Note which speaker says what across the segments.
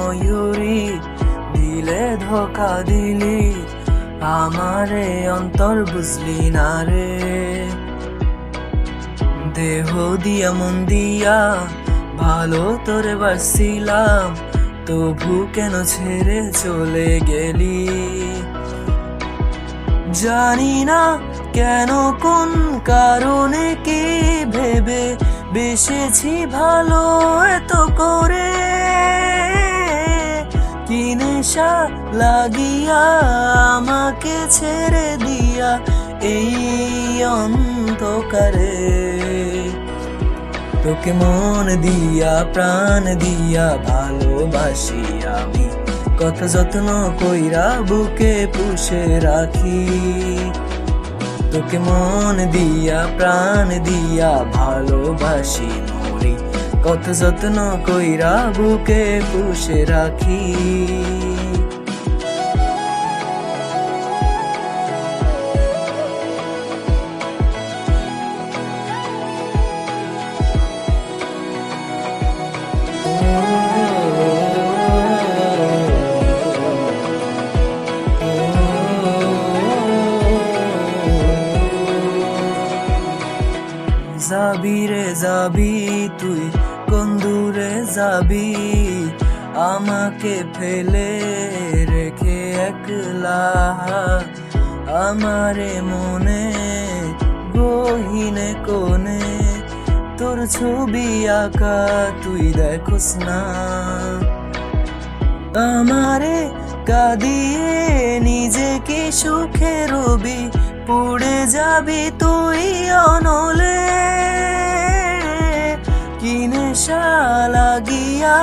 Speaker 1: ময়ূরী দিলে ধোকা দিলি আমারে অন্তর বুঝলি না রে। দেহ দিয়া মন দিয়া ভালো তোরে বাসছিলাম, তবু কেন ছেড়ে চলে গেলি। জানি না কেন কোন কারণে কি ভেবে বেসেছি ভালো এত করে, কি নেশা লাগিয়া আমাকে ছেড়ে দিয়া এই অন্ধকারে। তোকে মন দিয়া প্রাণ দিয়া ভালোবাসি আমি, কত যত্ন কইরা বুকে পুষে রাখি। তোকে মন দিয়া প্রাণ দিয়া ভালোবাসি মরি, কত যত্ন কইরা বুকে পুষে রাখি। যাবি রে যাবি তুই কোন দূরে যাবি, আমাকে ফেলে রেখে একলা। আমারে মনে গহীনে কোণে তোর ছবি আঁকা তুই দেখোস না। আমারে কাঁদিয়ে নিজেকে সুখে রবি, পুড়ে যাবি তুই অনলে। কি নেশা লাগিয়া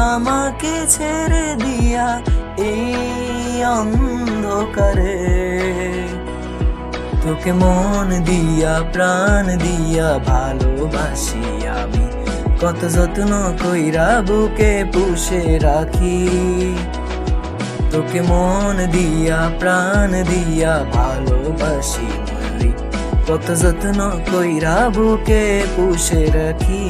Speaker 1: আমাকে ছেড়ে দিয়া এই অন্ধকারে। তোকে মন দিয়া প্রাণ দিয়া ভালোবাসি আমি, কত যত্ন কইরা বুকে পুষে রাখি। তোকে মন দিয়া প্রাণ দিয়া ভালোবাসি মরি, কত যত্ন কইরা বুকে পুষে রাখি।